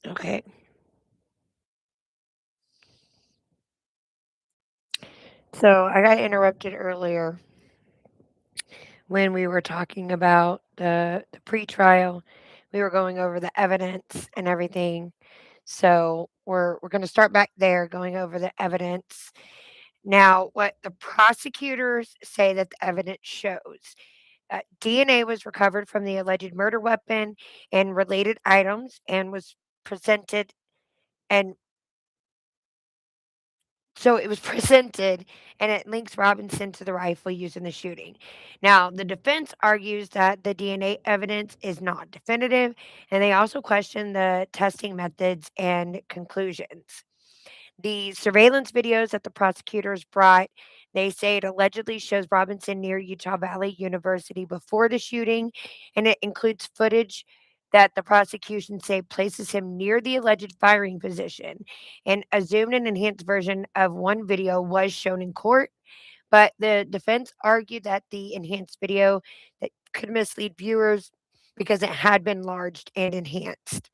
Okay. So I got interrupted earlier when we were talking about the pretrial. We were going over the evidence and everything. So we're going to start back there, going over the evidence. Now, what the prosecutors say that the evidence shows. DNA was recovered from the alleged murder weapon and related items and was presented and so it was presented and it links Robinson to the rifle used in the shooting. Now, the defense argues that the DNA evidence is not definitive, and they also question the testing methods and conclusions. The surveillance videos that the prosecutors brought, they say it allegedly shows Robinson near Utah Valley University before the shooting, and it includes footage that the prosecution say places him near the alleged firing position. And a zoomed and enhanced version of one video was shown in court, but the defense argued that the enhanced video that could mislead viewers because it had been enlarged and enhanced.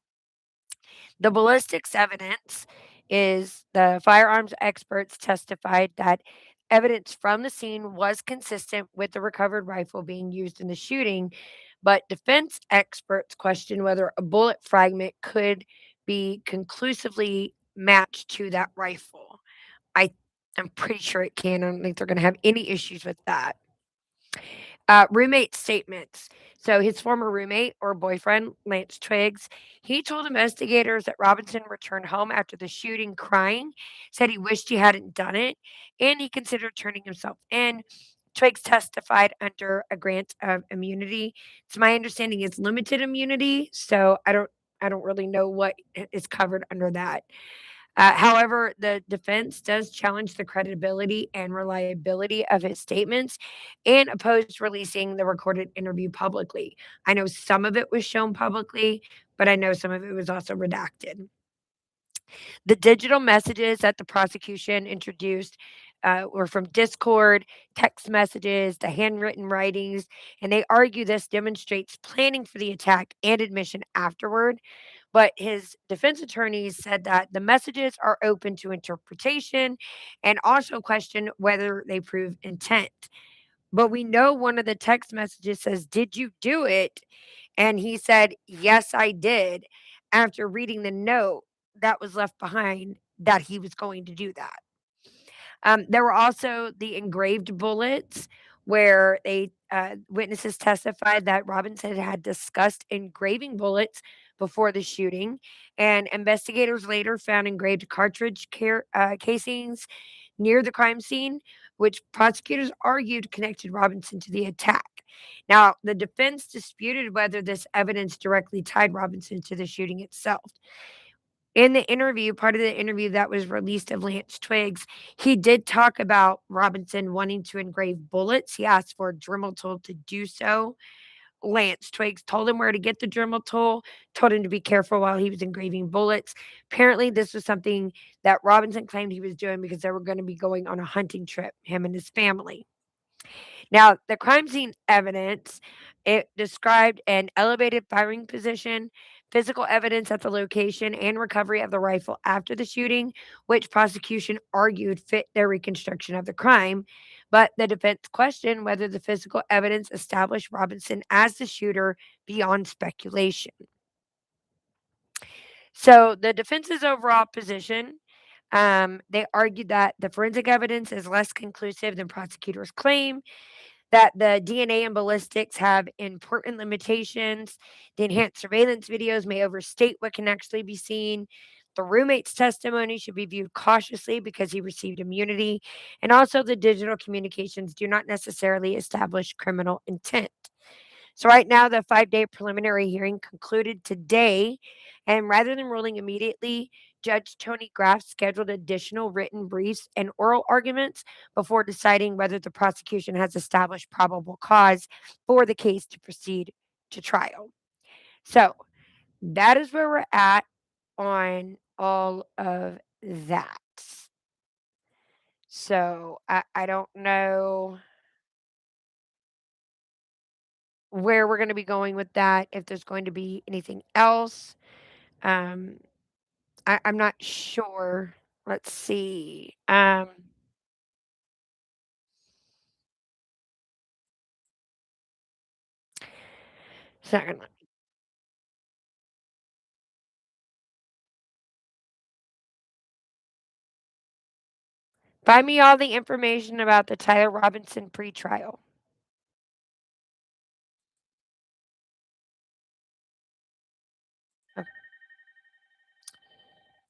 The ballistics evidence is the firearms experts testified that evidence from the scene was consistent with the recovered rifle being used in the shooting, but defense experts questioned whether a bullet fragment could be conclusively matched to that rifle. I am pretty sure it can. I don't think they're going to have any issues with that. Roommate statements. So his former roommate or boyfriend, Lance Twiggs, he told investigators that Robinson returned home after the shooting crying, said he wished he hadn't done it, and he considered turning himself in. Twiggs testified under a grant of immunity. To my understanding, is limited immunity, so I don't really know what is covered under that. However, the defense does challenge the credibility and reliability of his statements and opposed releasing the recorded interview publicly. I know some of it was shown publicly, but I know some of it was also redacted. The digital messages that the prosecution introduced were from Discord, text messages, the handwritten writings, and they argue this demonstrates planning for the attack and admission afterward. But his defense attorneys said that the messages are open to interpretation and also question whether they prove intent. But we know one of the text messages says, "Did you do it?" And he said, "Yes, I did," after reading the note that was left behind that he was going to do that. There were also the engraved bullets where witnesses testified that Robinson had discussed engraving bullets before the shooting, and investigators later found engraved casings near the crime scene, which prosecutors argued connected Robinson to the attack. Now, the defense disputed whether this evidence directly tied Robinson to the shooting itself. In the interview, part of the interview that was released of Lance Twiggs, he did talk about Robinson wanting to engrave bullets. He asked for a Dremel tool to do so. Lance Twiggs told him where to get the Dremel tool, told him to be careful while he was engraving bullets. Apparently, this was something that Robinson claimed he was doing because they were going to be going on a hunting trip, him and his family. Now, the crime scene evidence, it described an elevated firing position, physical evidence at the location, and recovery of the rifle after the shooting, which prosecution argued fit their reconstruction of the crime. But the defense questioned whether the physical evidence established Robinson as the shooter beyond speculation. So the defense's overall position, they argued that the forensic evidence is less conclusive than prosecutors claim, that the DNA and ballistics have important limitations. The enhanced surveillance videos may overstate what can actually be seen. The roommate's testimony should be viewed cautiously because he received immunity. And also, the digital communications do not necessarily establish criminal intent. So, right now, the 5-day preliminary hearing concluded today. And rather than ruling immediately, Judge Tony Graff scheduled additional written briefs and oral arguments before deciding whether the prosecution has established probable cause for the case to proceed to trial. So, that is where we're at on all of that. So, I don't know where we're going to be going with that, if there's going to be anything else. I'm not sure. Let's see. Second, find me all the information about the Tyler Robinson pretrial.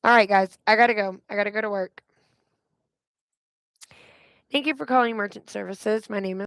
All right, guys, I gotta go. I gotta go to work. Thank you for calling Merchant Services. My name is